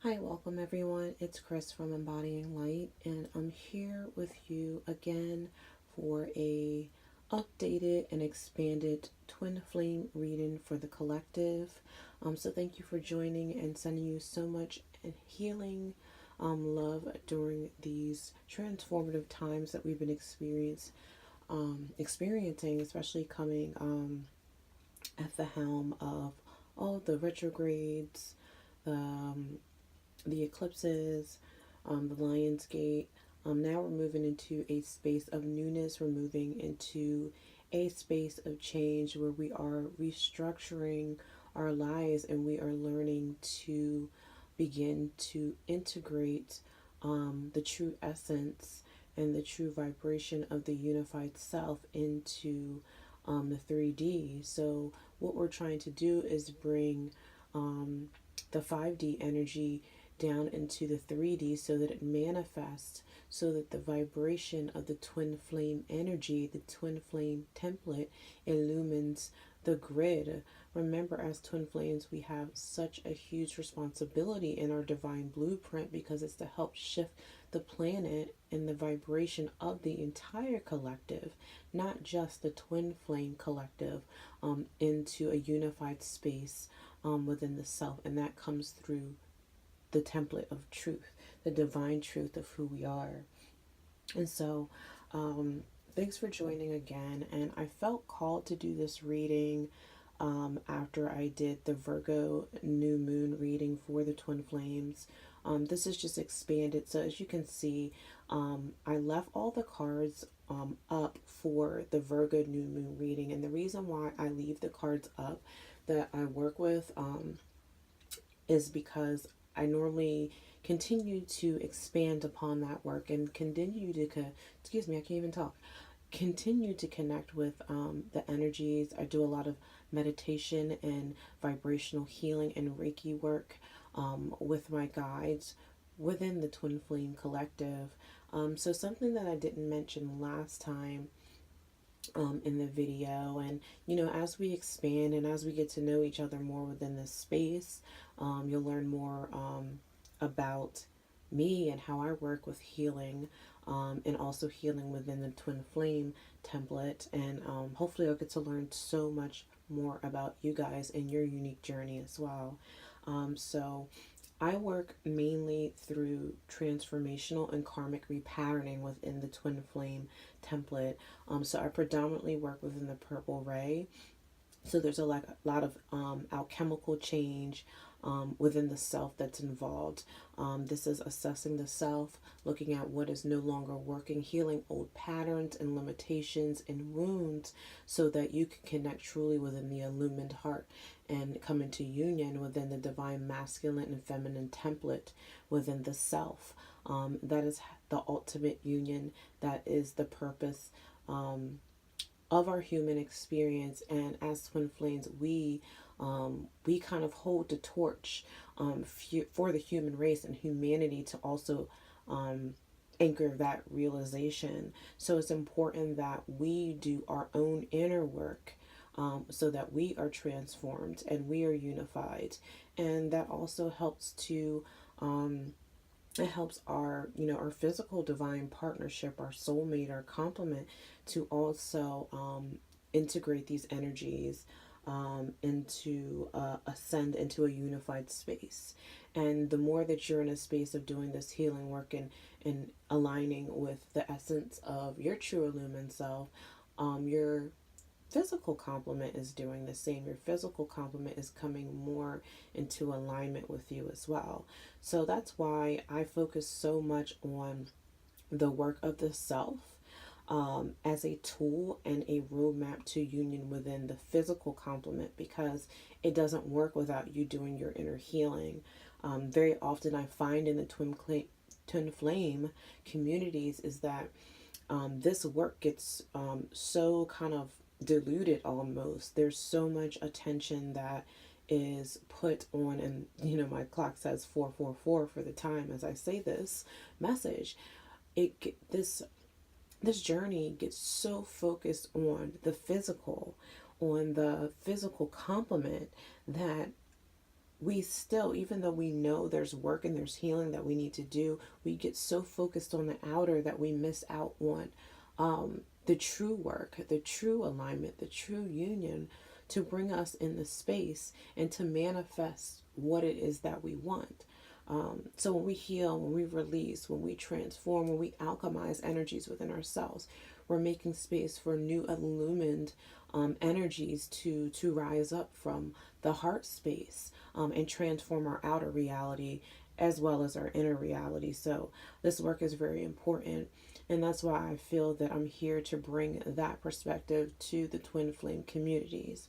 Hi, welcome everyone. It's Chris from Embodying Light, and I'm here with you again for a updated and expanded twin flame reading for the collective. So thank you for joining and sending you so much and healing love during these transformative times that we've been experiencing, especially coming at the helm of all the retrogrades, the eclipses, the Lion's Gate. Now we're moving into a space of newness. We're moving into a space of change where we are restructuring our lives and we are learning to begin to integrate the true essence and the true vibration of the unified self into the 3D. So, what we're trying to do is bring the 5D energy down into the 3D so that it manifests, so that the vibration of the twin flame energy, the twin flame template, illumines the grid. Remember, as twin flames, we have such a huge responsibility in our divine blueprint because it's to help shift the planet and the vibration of the entire collective, not just the twin flame collective, into a unified space within the self. And that comes through the template of truth, the divine truth of who we are. And so, thanks for joining again. And I felt called to do this reading after I did the Virgo new moon reading for the twin flames. This is just expanded. So, as you can see, I left all the cards up for the Virgo new moon reading. And the reason why I leave the cards up that I work with is because I normally continue to expand upon that work and continue to, excuse me, I can't even talk, continue to connect with the energies. I do a lot of meditation and vibrational healing and Reiki work with my guides within the Twin Flame Collective. So something that I didn't mention last time in the video, and as we expand and as we get to know each other more within this space, you'll learn more about me and how I work with healing, and also healing within the twin flame template, and hopefully I'll get to learn so much more about you guys and your unique journey as well. So I work mainly through transformational and karmic repatterning within the twin flame template. So I predominantly work within the purple ray. So there's a lot of alchemical change within the self that's involved. This is assessing the self, looking at what is no longer working, healing old patterns and limitations and wounds so that you can connect truly within the illumined heart and come into union within the divine masculine and feminine template within the self. That is the ultimate union. That is the purpose of our human experience. And as twin flames, we kind of hold the torch for the human race and humanity to also anchor that realization. So it's important that we do our own inner work, so that we are transformed and we are unified. And that also helps to it helps our our physical divine partnership, our soulmate, our complement, to also integrate these energies into ascend into a unified space. And the more that you're in a space of doing this healing work and aligning with the essence of your true illumined self, your physical complement is doing the same. Your physical complement is coming more into alignment with you as well. So that's why I focus so much on the work of the self as a tool and a roadmap to union within the physical complement, because it doesn't work without you doing your inner healing. Very often I find in the twin flame communities is that this work gets so kind of diluted almost. There's so much attention that is put on, and my clock says 444 for the time as I say this message. This journey gets so focused on the physical complement, that we still, even though we know there's work and there's healing that we need to do, we get so focused on the outer that we miss out on the true work, the true alignment, the true union to bring us in the space and to manifest what it is that we want. So when we heal, when we release, when we transform, when we alchemize energies within ourselves, we're making space for new illumined energies to rise up from the heart space and transform our outer reality as well as our inner reality. So this work is very important. And that's why I feel that I'm here to bring that perspective to the twin flame communities.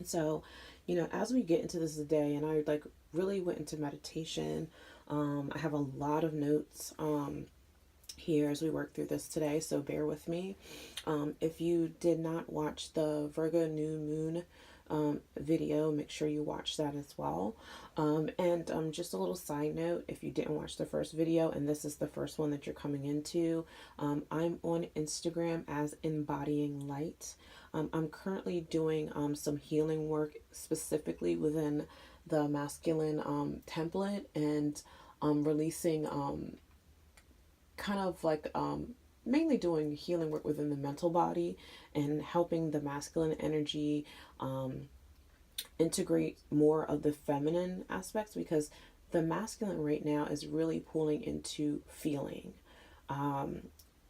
So, as we get into this today, and I like really went into meditation, I have a lot of notes here as we work through this today, so bear with me. If you did not watch the Virgo new moon video, make sure you watch that as well. And just a little side note, if you didn't watch the first video and this is the first one that you're coming into, I'm on Instagram as Embodying Light. I'm currently doing some healing work specifically within the masculine template, and releasing kind of like mainly doing healing work within the mental body and helping the masculine energy integrate more of the feminine aspects, because the masculine right now is really pulling into feeling.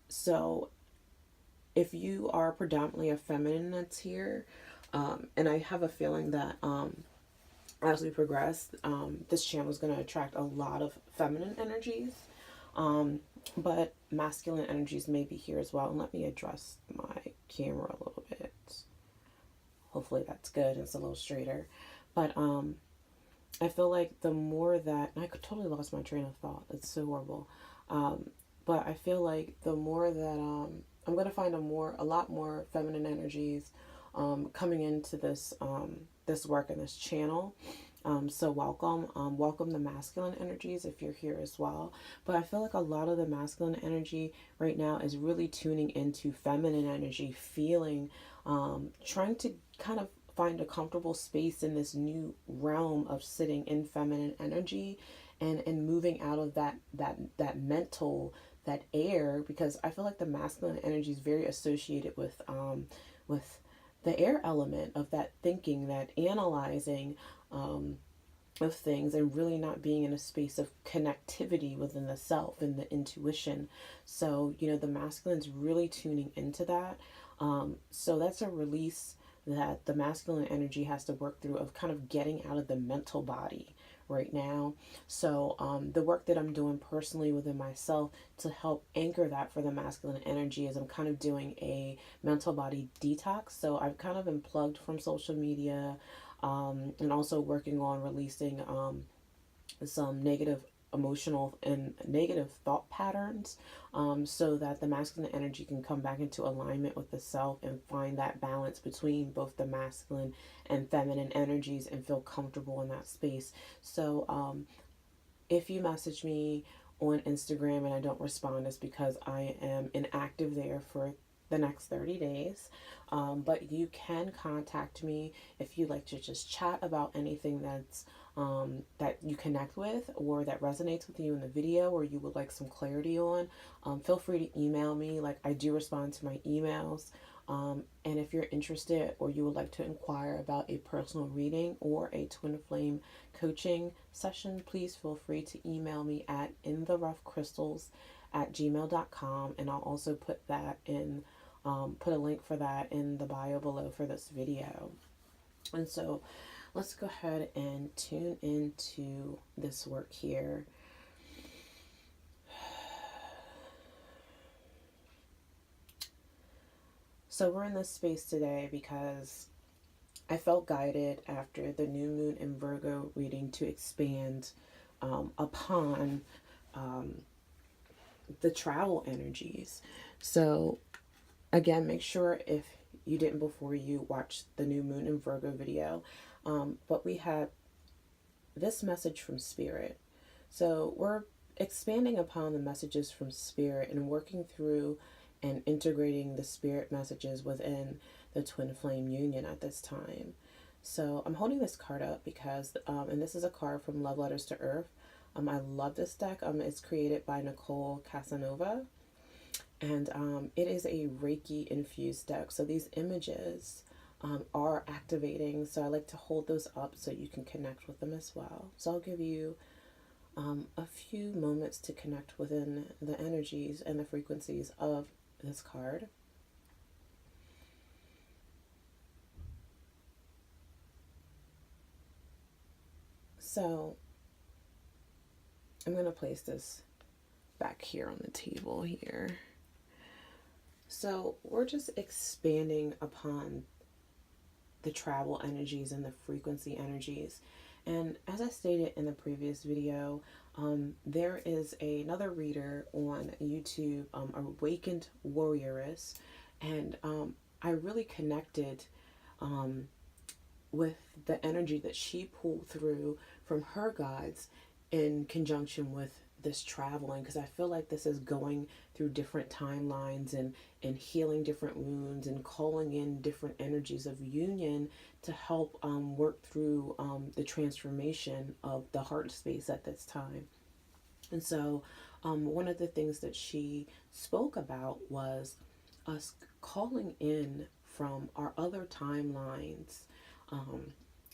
So if you are predominantly a feminine that's here, and I have a feeling that as we progress, this channel is going to attract a lot of feminine energies. But masculine energies may be here as well. And let me adjust my camera a little bit. Hopefully that's good. It's a little straighter. But I feel like the more that, and I could totally lost my train of thought. It's so horrible. But I feel like the more that I'm going to find a lot more feminine energies coming into this this work and this channel. So welcome the masculine energies if you're here as well. But I feel like a lot of the masculine energy right now is really tuning into feminine energy, feeling, trying to kind of find a comfortable space in this new realm of sitting in feminine energy and moving out of that mental, that air, because I feel like the masculine energy is very associated with the air element of that thinking, that analyzing of things, and really not being in a space of connectivity within the self and the intuition. So, the masculine's really tuning into that. So that's a release that the masculine energy has to work through, of kind of getting out of the mental body right now. So the work that I'm doing personally within myself to help anchor that for the masculine energy is I'm kind of doing a mental body detox. So I've kind of been plugged from social media, and also working on releasing some negative emotional and negative thought patterns, so that the masculine energy can come back into alignment with the self and find that balance between both the masculine and feminine energies and feel comfortable in that space. So if you message me on Instagram and I don't respond, it's because I am inactive there for the next 30 days. But you can contact me if you'd like to just chat about anything that's that you connect with or that resonates with you in the video, or you would like some clarity on. Feel free to email me. Like, I do respond to my emails. And if you're interested or you would like to inquire about a personal reading or a twin flame coaching session, please feel free to email me at intheroughcrystals@gmail.com, and I'll also put that in put a link for that in the bio below for this video. And so let's go ahead and tune into this work here. So we're in this space today because I felt guided after the new moon in Virgo reading to expand upon the travel energies. So again, make sure if you didn't before you watch the new moon in Virgo video. But we had this message from Spirit. So we're expanding upon the messages from Spirit and working through and integrating the Spirit messages within the twin flame union at this time. So I'm holding this card up because, and this is a card from Love Letters to Earth. I love this deck. It's created by Nicole Casanova, and it is a Reiki infused deck. So these images are activating. So I like to hold those up so you can connect with them as well. So I'll give you a few moments to connect within the energies and the frequencies of this card. So I'm going to place this back here on the table here. So we're just expanding upon the travel energies and the frequency energies. And as I stated in the previous video, there is another reader on YouTube, Awakened Warrioress, and I really connected with the energy that she pulled through from her guides in conjunction with this traveling, because I feel like this is going through different timelines and healing different wounds and calling in different energies of union to help work through the transformation of the heart space at this time. And so one of the things that she spoke about was us calling in from our other timelines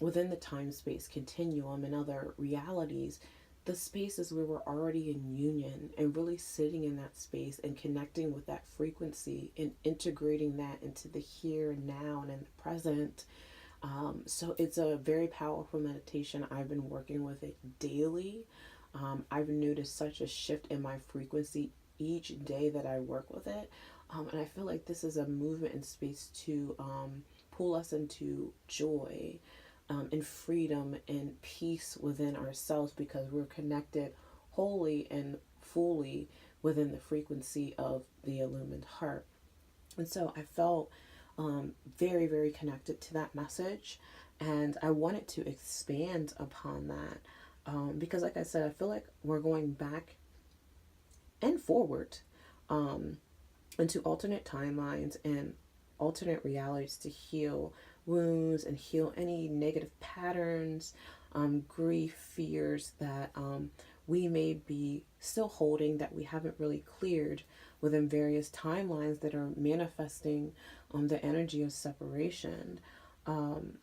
within the time space continuum and other realities, the spaces where we're already in union, and really sitting in that space and connecting with that frequency and integrating that into the here and now and in the present. So it's a very powerful meditation. I've been working with it daily. I've noticed such a shift in my frequency each day that I work with it. And I feel like this is a movement in space to pull us into joy and freedom and peace within ourselves, because we're connected wholly and fully within the frequency of the illumined heart. And so I felt very, very connected to that message. And I wanted to expand upon that because, like I said, I feel like we're going back and forward into alternate timelines and alternate realities to heal wounds and heal any negative patterns, grief, fears that we may be still holding that we haven't really cleared within various timelines that are manifesting the energy of separation. And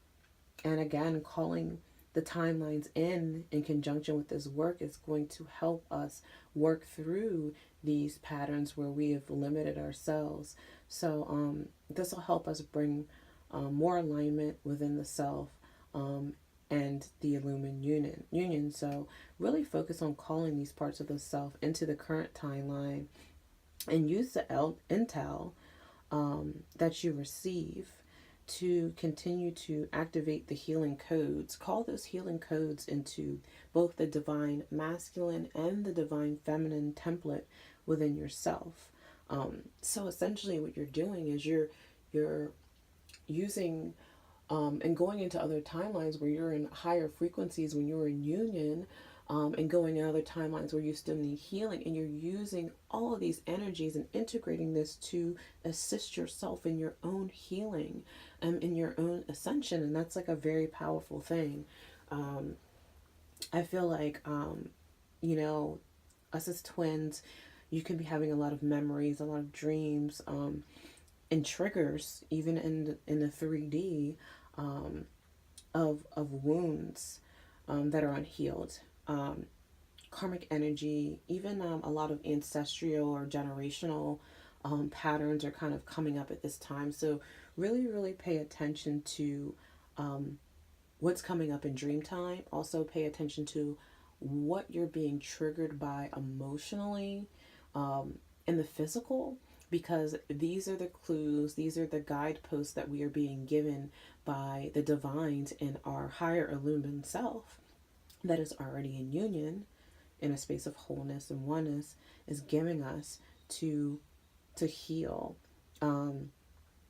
again, calling the timelines in conjunction with this work is going to help us work through these patterns where we have limited ourselves. So this will help us bring more alignment within the self and the illumined union. So really focus on calling these parts of the self into the current timeline, and use the intel that you receive to continue to activate the healing codes. Call those healing codes into both the divine masculine and the divine feminine template within yourself. So essentially what you're doing is you're using and going into other timelines where you're in higher frequencies when you're in union, and going in other timelines where you still need healing, and you're using all of these energies and integrating this to assist yourself in your own healing and in your own ascension. And that's like a very powerful thing. I feel like you know, us as twins, you can be having a lot of memories, a lot of dreams, and triggers even in the 3D of wounds that are unhealed, karmic energy, even a lot of ancestral or generational patterns are kind of coming up at this time. So really, really pay attention to what's coming up in dream time. Also pay attention to what you're being triggered by emotionally in the physical, because these are the clues, these are the guideposts that we are being given by the divines in our higher illumined self that is already in union in a space of wholeness and oneness, is giving us to heal. You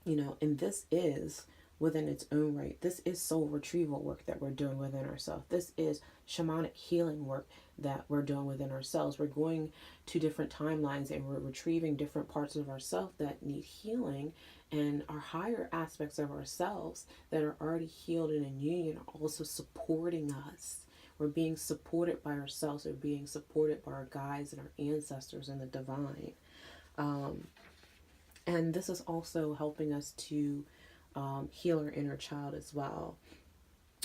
know, and this is within its own right. This is soul retrieval work that we're doing within ourselves. This is shamanic healing work that we're doing within ourselves. We're going to different timelines and we're retrieving different parts of ourselves that need healing, and our higher aspects of ourselves that are already healed and in union are also supporting us. We're being supported by ourselves. We're being supported by our guides and our ancestors and the divine. And this is also helping us to heal our inner child as well.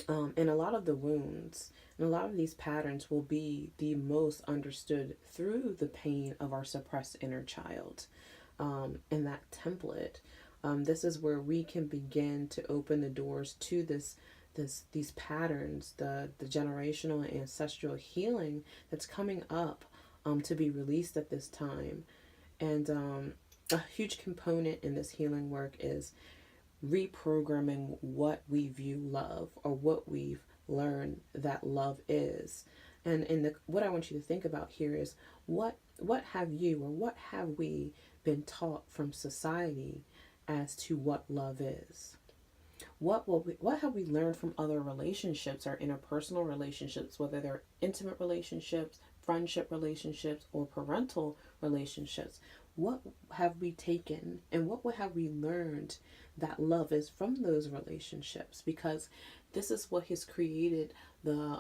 And a lot of the wounds and a lot of these patterns will be the most understood through the pain of our suppressed inner child. In that template, this is where we can begin to open the doors to these patterns, the generational and ancestral healing that's coming up to be released at this time. And a huge component in this healing work is reprogramming what we view love, or what we've learned that love is. And what I want you to think about here is what have you, or what have we been taught from society as to what love is? What have we learned from other relationships, our interpersonal relationships, whether they're intimate relationships, friendship relationships, or parental relationships? What have we taken and what have we learned that love is from those relationships? Because this is what has created the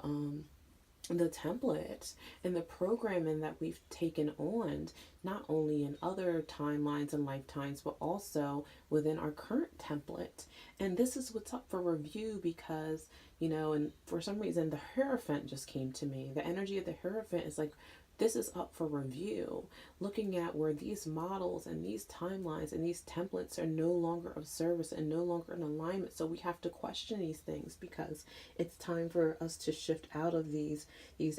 template and the programming that we've taken on, not only in other timelines and lifetimes, but also within our current template. And this is what's up for review because, and for some reason, the Hierophant just came to me. The energy of the Hierophant is like, this is up for review, looking at where these models and these timelines and these templates are no longer of service and no longer in alignment. So we have to question these things because it's time for us to shift out of these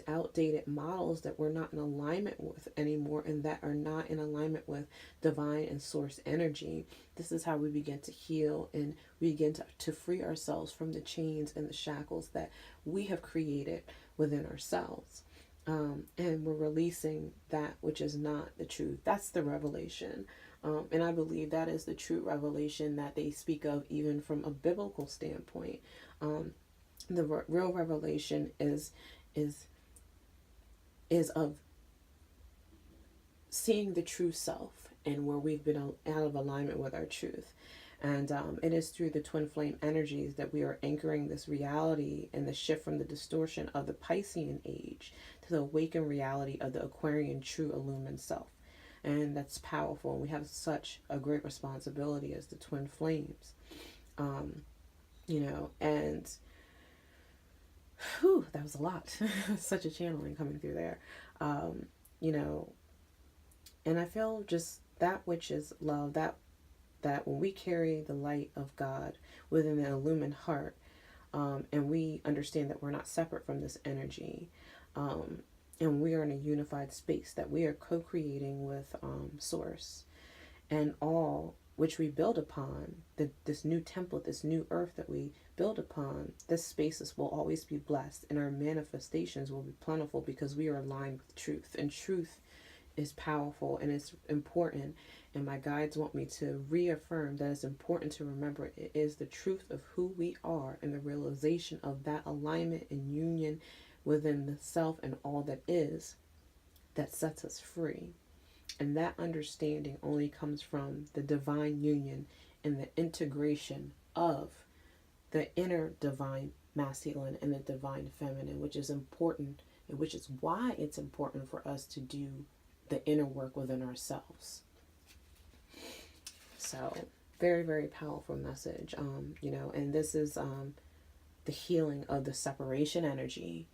outdated models that we're not in alignment with anymore, and that are not in alignment with divine and source energy. This is how we begin to heal, and we begin to free ourselves from the chains and the shackles that we have created within ourselves. And we're releasing that which is not the truth. That's the revelation. And I believe that is the true revelation that they speak of, even from a biblical standpoint. The real revelation is of seeing the true self and where we've been out of alignment with our truth. And it is through the twin flame energies that we are anchoring this reality and the shift from the distortion of the Piscean age to the awakened reality of the Aquarian true illumined self. And that's powerful. And we have such a great responsibility as the twin flames. And that was a lot. Such a channeling coming through there. And I feel just that which is love, that when we carry the light of God within the illumined heart, and we understand that we're not separate from this energy, and we are in a unified space, that we are co-creating with Source, and all which we build upon, this new template, this new earth that we build upon, this spaces will always be blessed, and our manifestations will be plentiful because we are aligned with truth, and truth is powerful and it's important. And my guides want me to reaffirm that it's important to remember it is the truth of who we are and the realization of that alignment and union within the self and all that is that sets us free. And that understanding only comes from the divine union and the integration of the inner divine masculine and the divine feminine, which is important, and which is why it's important for us to do the inner work within ourselves. So very, very powerful message, and this is the healing of the separation energy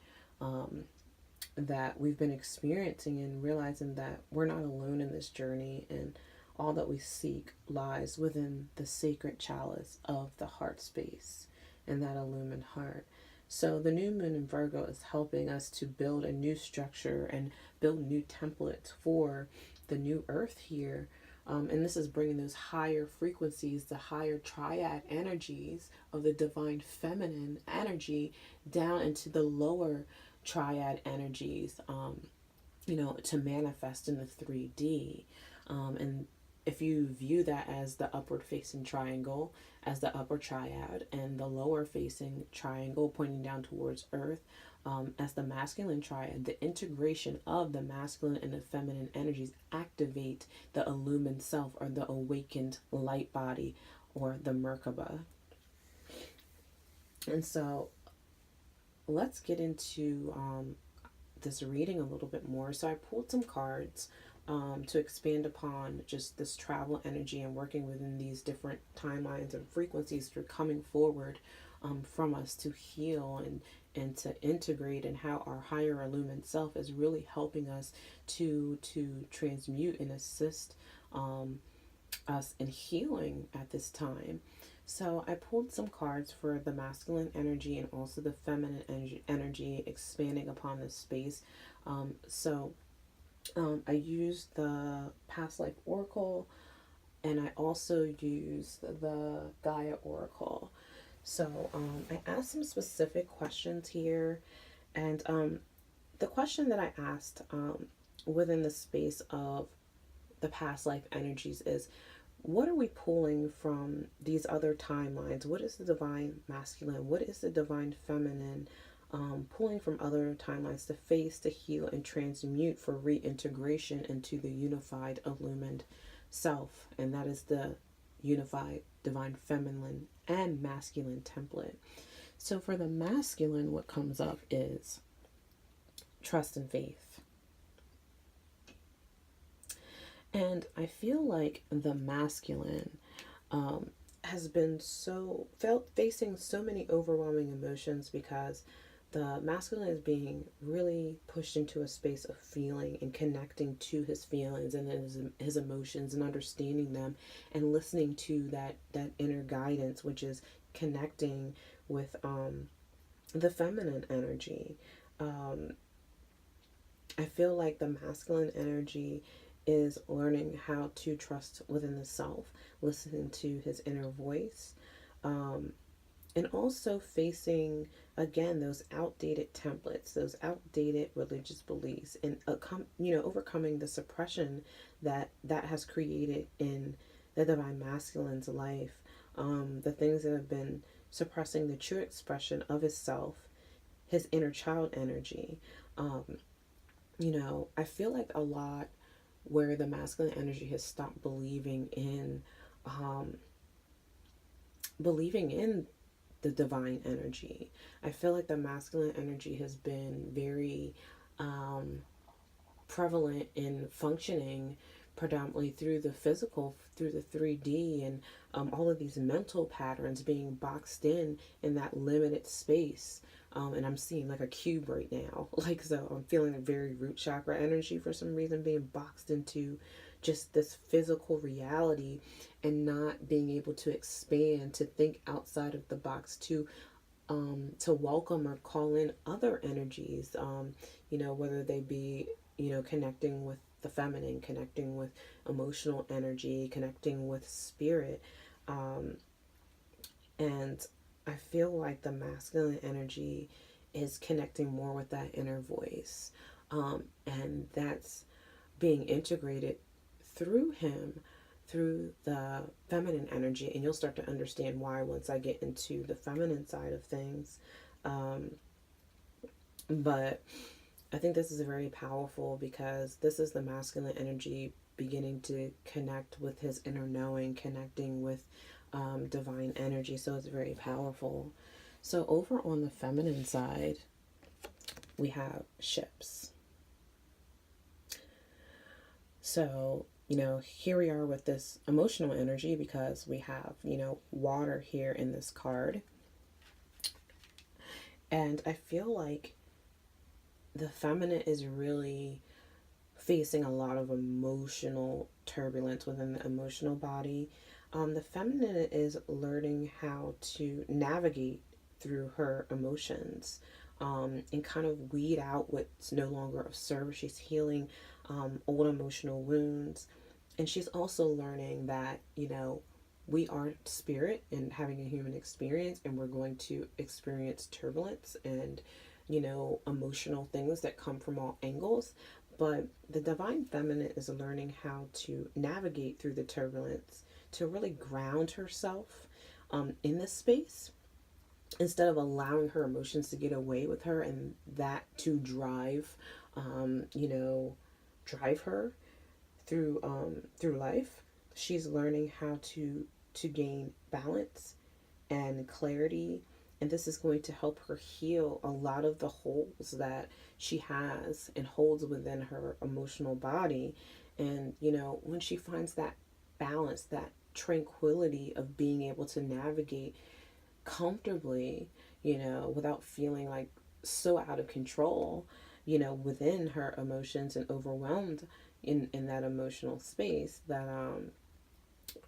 that we've been experiencing, and realizing that we're not alone in this journey, and all that we seek lies within the sacred chalice of the heart space and that illumined heart. So the new moon in Virgo is helping us to build a new structure and build new templates for the new earth here. And this is bringing those higher frequencies, the higher triad energies of the divine feminine energy down into the lower triad energies, to manifest in the 3D. And if you view that as the upward facing triangle, as the upper triad, and the lower facing triangle pointing down towards earth, as the masculine triad, the integration of the masculine and the feminine energies activate the illumined self, or the awakened light body, or the Merkaba. And so let's get into this reading a little bit more. So I pulled some cards to expand upon just this travel energy and working within these different timelines and frequencies that are coming forward from us to heal and to integrate, and how our higher illumined self is really helping us to transmute and assist us in healing at this time. So I pulled some cards for the masculine energy and also the feminine energy expanding upon this space. I used the past life oracle, and I also used the Gaia oracle. So I asked some specific questions here, and the question that I asked within the space of the past life energies is, what are we pulling from these other timelines? What is the divine masculine? What is the divine feminine? Pulling from other timelines to face, to heal, and transmute for reintegration into the unified, illumined self. And that is the unified, divine feminine and masculine template. So for the masculine, what comes up is trust and faith. And I feel like the masculine has been facing so many overwhelming emotions, because the masculine is being really pushed into a space of feeling and connecting to his feelings and his emotions, and understanding them and listening to that inner guidance, which is connecting with the feminine energy. I feel like the masculine energy is learning how to trust within the self, listening to his inner voice, and also facing, again, those outdated templates, those outdated religious beliefs, and overcoming the suppression that has created in the divine masculine's life, the things that have been suppressing the true expression of his self, his inner child energy. I feel like a lot where the masculine energy has stopped believing in the divine energy. I feel like the masculine energy has been very prevalent in functioning predominantly through the physical, through the 3D, and all of these mental patterns being boxed in that limited space. And I'm seeing like a cube right now. Like, so I'm feeling a very root chakra energy for some reason, being boxed into just this physical reality, and not being able to expand, to think outside of the box, to welcome or call in other energies, whether they be, connecting with the feminine, connecting with emotional energy, connecting with spirit. And I feel like the masculine energy is connecting more with that inner voice. And that's being integrated through him, through the feminine energy. And you'll start to understand why once I get into the feminine side of things. But I think this is very powerful, because this is the masculine energy beginning to connect with his inner knowing, connecting with divine energy. So it's very powerful. So over on the feminine side, we have ships. So, here we are with this emotional energy, because we have, water here in this card. And I feel like the feminine is really facing a lot of emotional turbulence within the emotional body. The feminine is learning how to navigate through her emotions, and kind of weed out what's no longer of service. She's healing old emotional wounds. And she's also learning that, we are spirit and having a human experience, and we're going to experience turbulence and, emotional things that come from all angles. But the divine feminine is learning how to navigate through the turbulence, to really ground herself in this space, instead of allowing her emotions to get away with her and that to you know, drive her through life. She's learning how to gain balance and clarity, and this is going to help her heal a lot of the holes that she has and holds within her emotional body. And you know, when she finds that balance, that tranquility of being able to navigate comfortably, you know, without feeling like so out of control, you know, within her emotions and overwhelmed in that emotional space, that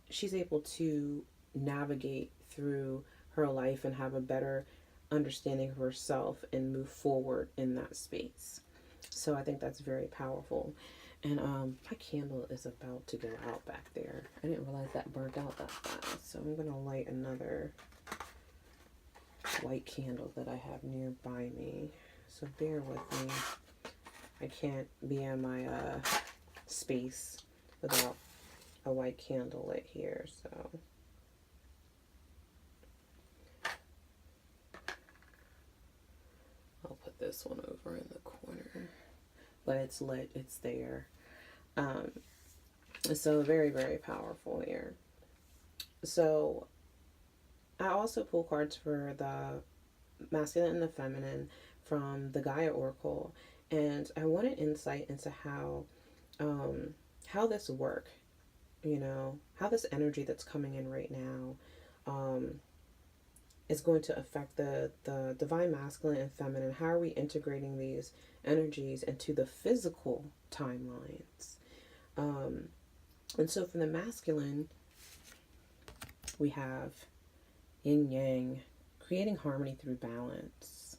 she's able to navigate through her life and have a better understanding of herself and move forward in that space. So I think that's very powerful. And my candle is about to go out back there. I didn't realize that burnt out that fast. So I'm going to light another white candle that I have nearby me. So bear with me. I can't be in my space without a white candle lit here. So I'll put this one over in the corner. But it's lit. It's there. So very, very powerful here. So I also pull cards for the masculine and the feminine from the Gaia Oracle, and I wanted insight into how this work, you know, how this energy that's coming in right now is going to affect the divine masculine and feminine. How are we integrating these energies into the physical timelines? And so for the masculine, we have yin yang, creating harmony through balance.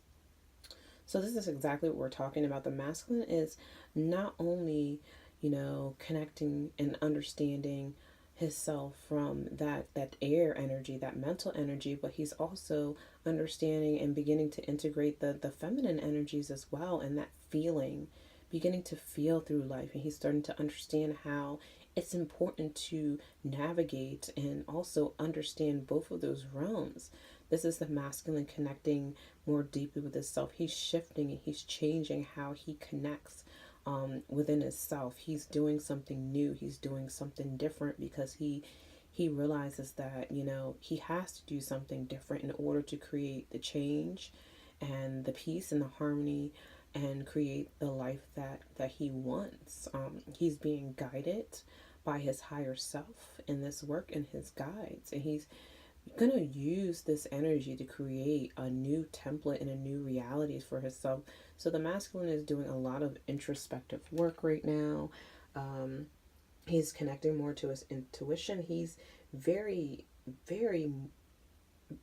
So this is exactly what we're talking about. The masculine is not only, you know, connecting and understanding himself from that air energy, that mental energy, but he's also understanding and beginning to integrate the feminine energies as well, and that feeling, beginning to feel through life. And he's starting to understand how it's important to navigate and also understand both of those realms. This is the masculine connecting more deeply with himself. He's shifting and he's changing how he connects within himself. He's doing something new. He's doing something different because he realizes that, you know, he has to do something different in order to create the change and the peace and the harmony and create the life that he wants. He's being guided by his higher self in this work and his guides, and he's going to use this energy to create a new template and a new reality for himself. So the masculine is doing a lot of introspective work right now. He's connecting more to his intuition. He's very, very,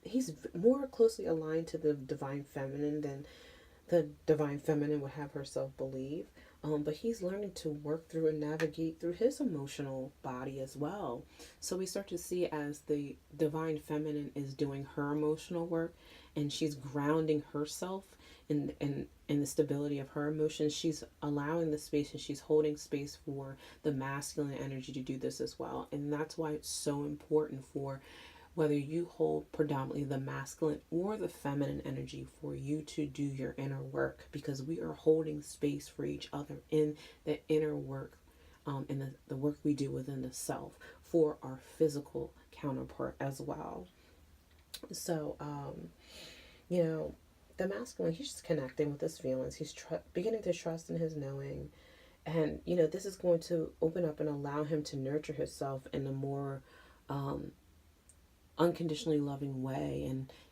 he's more closely aligned to the divine feminine than the divine feminine would have herself believe. But he's learning to work through and navigate through his emotional body as well. So we start to see as the divine feminine is doing her emotional work and she's grounding herself in the stability of her emotions, she's allowing the space and she's holding space for the masculine energy to do this as well. And that's why it's so important for whether you hold predominantly the masculine or the feminine energy for you to do your inner work, because we are holding space for each other in the inner work and the work we do within the self for our physical counterpart as well. So, you know, the masculine, he's just connecting with his feelings. He's beginning to trust in his knowing. And, you know, this is going to open up and allow him to nurture himself in a more unconditionally loving way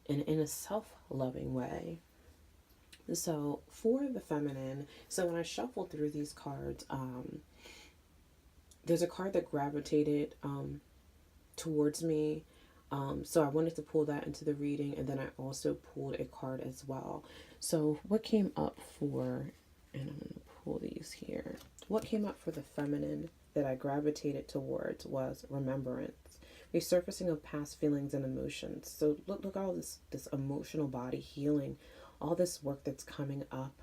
and in a self-loving way. So for the feminine, so when I shuffled through these cards, there's a card that gravitated towards me. So I wanted to pull that into the reading, and then I also pulled a card as well. So what came up for, and I'm going to pull these here. What came up for the feminine that I gravitated towards was remembrance. Resurfacing of past feelings and emotions. So look all this emotional body healing, all this work that's coming up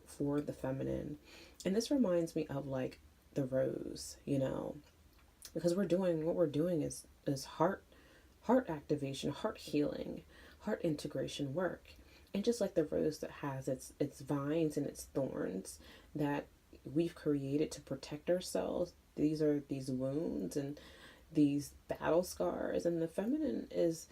for the feminine. And this reminds me of like the rose, because what we're doing is heart activation, heart healing, heart integration work. And just like the rose that has its vines and its thorns that we've created to protect ourselves, these are these wounds and these battle scars, and the feminine is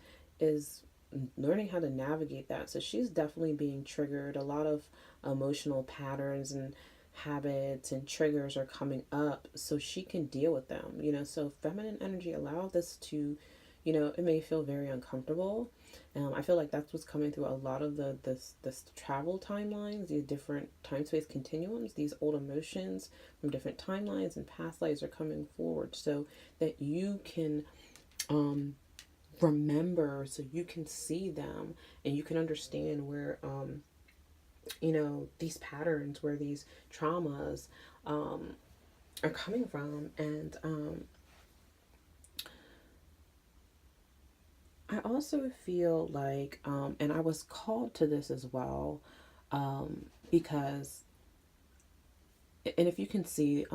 learning how to navigate that. So she's definitely being triggered. A lot of emotional patterns and habits and triggers are coming up so she can deal with them. So feminine energy allow this to, it may feel very uncomfortable. I feel like that's what's coming through a lot of this travel timelines, these different time space continuums, these old emotions from different timelines and past lives are coming forward so that you can remember, so you can see them and you can understand where these patterns, where these traumas are coming from. And I also feel like, and I was called to this as well, because, and if you can see,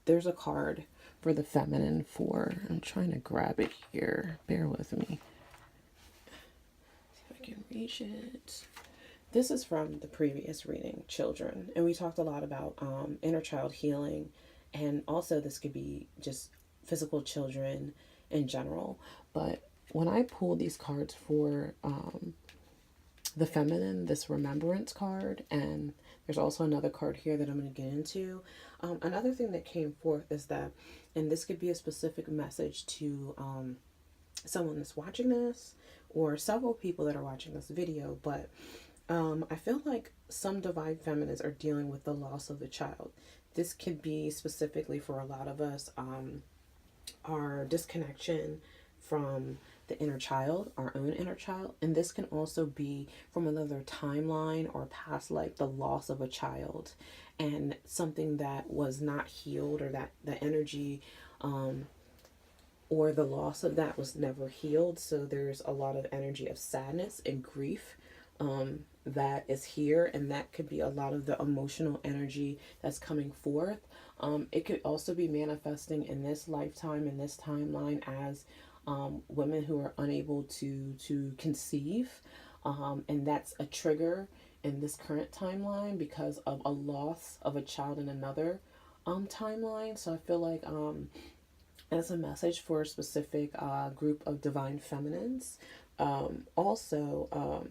there's a card for the feminine for, I'm trying to grab it here, bear with me, see if I can reach it. This is from the previous reading, children, and we talked a lot about inner child healing, and also this could be just physical children in general. But when I pulled these cards for the feminine, this remembrance card, and there's also another card here that I'm going to get into. Another thing that came forth is that, and this could be a specific message to someone that's watching this, or several people that are watching this video, but I feel like some divine feminines are dealing with the loss of a child. This could be specifically for a lot of us, our disconnection from the inner child, our own inner child. And this can also be from another timeline or past life, the loss of a child and something that was not healed, or that the energy or the loss of that was never healed. So there's a lot of energy of sadness and grief that is here, and that could be a lot of the emotional energy that's coming forth. It could also be manifesting in this lifetime, in this timeline, as women who are unable to conceive, and that's a trigger in this current timeline because of a loss of a child in another timeline. So I feel like as a message for a specific group of divine feminines. Also,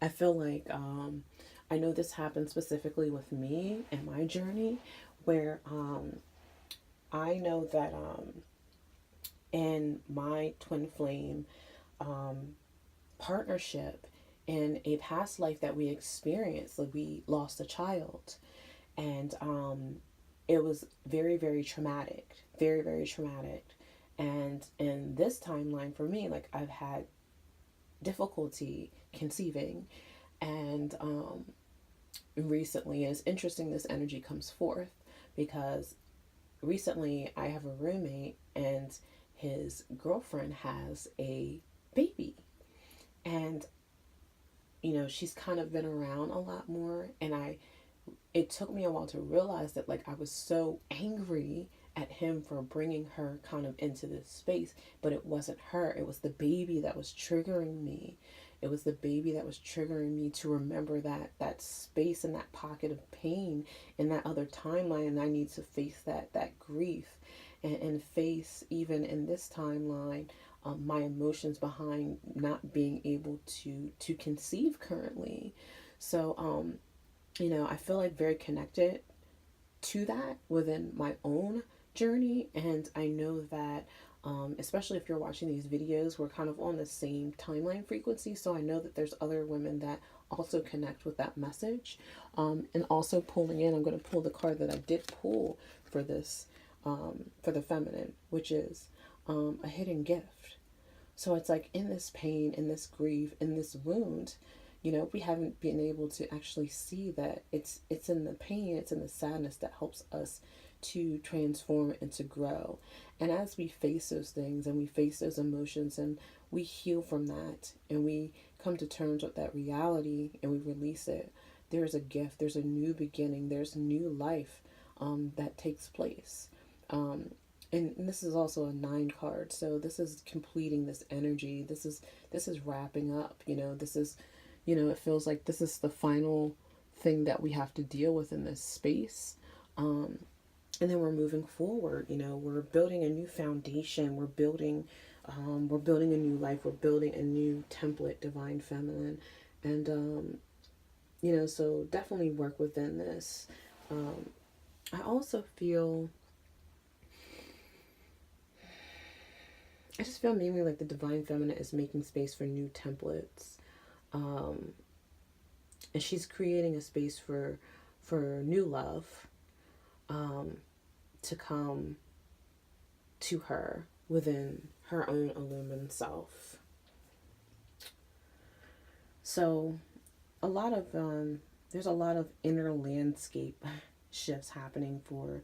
I feel like I know this happened specifically with me and my journey, where I know that in my twin flame partnership, in a past life that we experienced, like we lost a child, and it was very, very traumatic, very, very traumatic. And in this timeline for me, like I've had difficulty conceiving, and recently, and it's interesting this energy comes forth because recently I have a roommate and his girlfriend has a baby, and she's kind of been around a lot more, and it took me a while to realize that, like, I was so angry at him for bringing her kind of into this space, but it wasn't her. It was the baby that was triggering me. It was the baby that was triggering me to remember that space and that pocket of pain in that other timeline, and I need to face that grief, and face, even in this timeline, my emotions behind not being able to conceive currently. So I feel like very connected to that within my own journey, and I know that especially if you're watching these videos, we're kind of on the same timeline frequency, so I know that there's other women that also connect with that message. And also pulling in, I'm going to pull the card that I did pull for this, for the feminine, which is a hidden gift. So it's like, in this pain, in this grief, in this wound, we haven't been able to actually see that it's in the pain, it's in the sadness that helps us to transform and to grow. And as we face those things and we face those emotions and we heal from that and we come to terms with that reality and we release it, there's a gift, there's a new beginning, there's new life that takes place. Um, and this is also a 9 card, so this is completing this energy. This is wrapping up. This is, it feels like this is the final thing that we have to deal with in this space. Um, and then we're moving forward. We're building a new foundation. We're building a new life. We're building a new template, divine feminine, and so definitely work within this. I also feel, I just feel mainly like the divine feminine is making space for new templates, um, and she's creating a space for new love, um, to come to her within her own illumined self. So there's a lot of inner landscape shifts happening for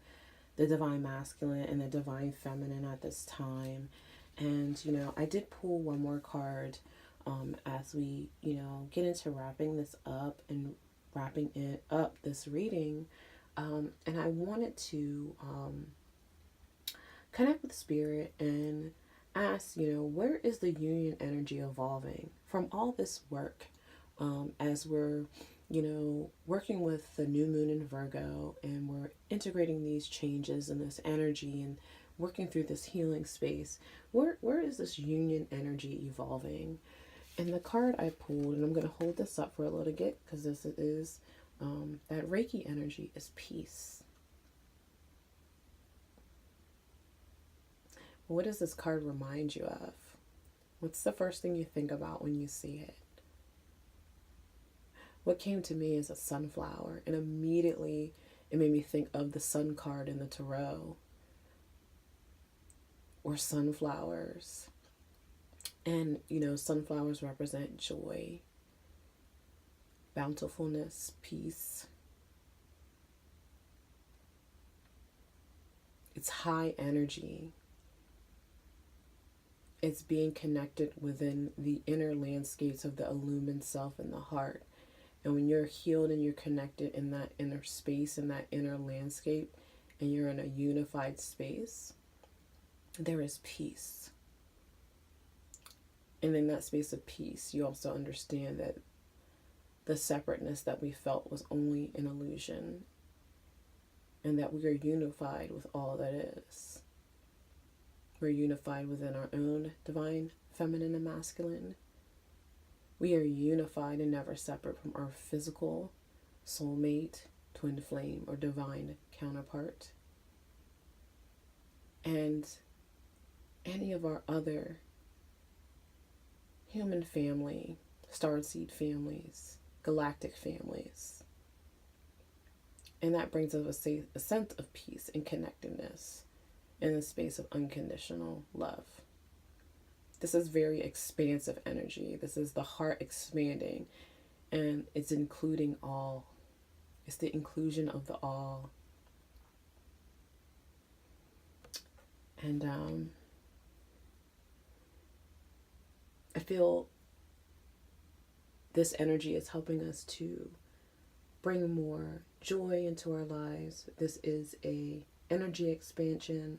the divine masculine and the divine feminine at this time. And I did pull one more card as we get into wrapping this up and wrapping it up, this reading. And I wanted to connect with spirit and ask, where is the union energy evolving from all this work, as we're, working with the new moon in Virgo, and we're integrating these changes and this energy and working through this healing space. Where is this union energy evolving? And the card I pulled, and I'm going to hold this up for a little bit because this is that Reiki energy is peace. What does this card remind you of? What's the first thing you think about when you see it? What came to me is a sunflower, and immediately it made me think of the sun card in the tarot, or sunflowers. And, sunflowers represent joy, bountifulness, peace. It's high energy. It's being connected within the inner landscapes of the illumined self in the heart. And when you're healed and you're connected in that inner space, in that inner landscape, and you're in a unified space, there is peace. And in that space of peace, you also understand that the separateness that we felt was only an illusion, and that we are unified with all that is. We're unified within our own divine feminine and masculine. We are unified and never separate from our physical soulmate, twin flame, or divine counterpart. And any of our other human family, starseed families, galactic families. And that brings us a sense of peace and connectedness in the space of unconditional love. This is very expansive energy. This is the heart expanding, and it's including all. It's the inclusion of the all. And I feel this energy is helping us to bring more joy into our lives. This is a energy expansion.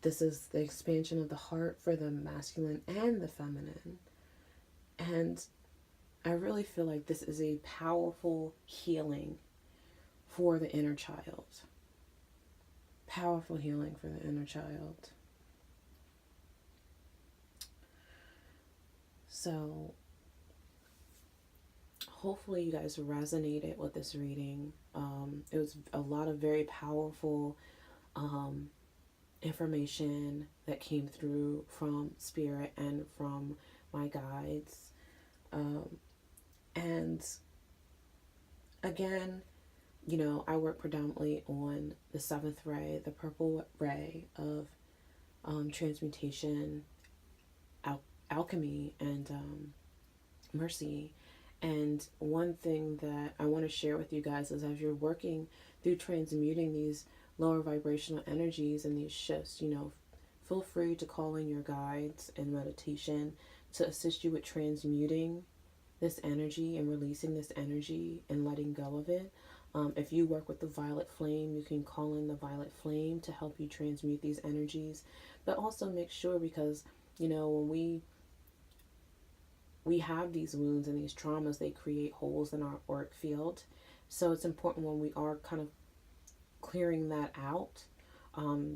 This is the expansion of the heart for the masculine and the feminine. And I really feel like this is a powerful healing for the inner child. Powerful healing for the inner child. So hopefully you guys resonated with this reading. It was a lot of very powerful information that came through from spirit and from my guides. And again, I work predominantly on the 7th ray, the purple ray of transmutation, alchemy, and mercy. And one thing that I want to share with you guys is, as you're working through transmuting these lower vibrational energies and these shifts, feel free to call in your guides and meditation to assist you with transmuting this energy and releasing this energy and letting go of it. If you work with the violet flame, you can call in the violet flame to help you transmute these energies. But also make sure, because when we have these wounds and these traumas, they create holes in our auric field. So it's important when we are kind of clearing that out,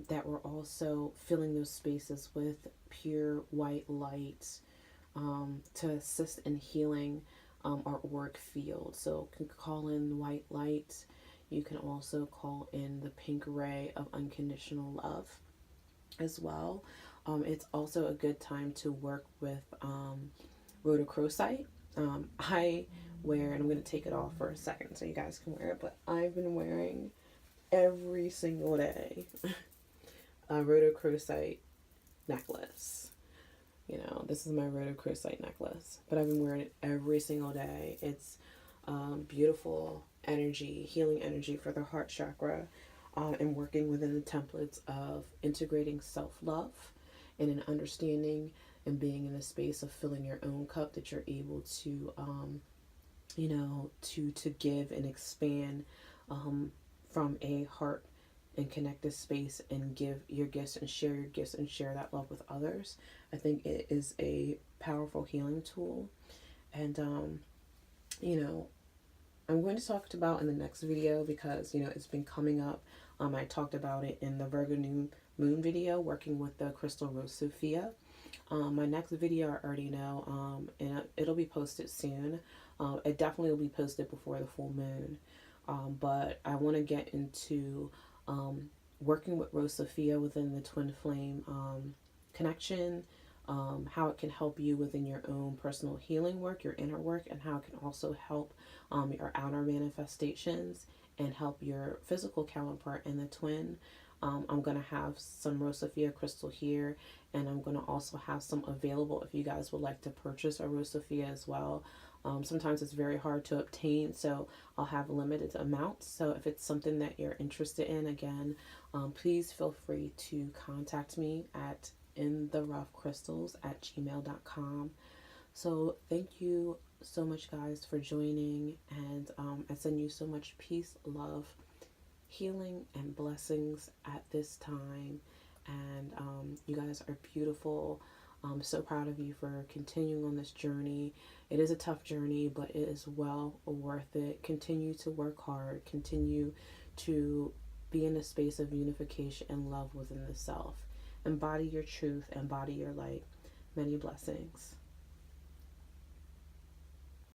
that we're also filling those spaces with pure white light, to assist in healing our auric field. So you can call in white light. You can also call in the pink ray of unconditional love as well. It's also a good time to work with rhodochrosite. I wear, and I'm going to take it off for a second so you guys can wear it, but I've been wearing every single day a rhodochrosite necklace. This is my rhodochrosite necklace, but I've been wearing it every single day. It's beautiful energy, healing energy for the heart chakra, and working within the templates of integrating self-love and an understanding and being in a space of filling your own cup, that you're able to to give and expand from a heart and connect this space and give your gifts and share your gifts and share that love with others. I think it is a powerful healing tool. And I'm going to talk about in the next video, because it's been coming up. I talked about it in the Virgo New Moon video, working with the crystal Rose Sophia. My next video I already know, and it'll be posted soon. It definitely will be posted before the full moon. But I want to get into working with Rose Sophia within the twin flame connection, how it can help you within your own personal healing work, your inner work, and how it can also help your outer manifestations and help your physical counterpart in the twin. I'm going to have some Rose Sophia crystal here, and I'm going to also have some available if you guys would like to purchase a Rose Sophia as well. Sometimes it's very hard to obtain, so I'll have limited amounts. So if it's something that you're interested in, again, please feel free to contact me at intheroughcrystals@gmail.com. So thank you so much, guys, for joining, and I send you so much peace, love, healing, and blessings at this time. And you guys are beautiful. I'm so proud of you for continuing on this journey. It is a tough journey, but it is well worth it. Continue to work hard. Continue to be in a space of unification and love within the self. Embody your truth. Embody your light. Many blessings.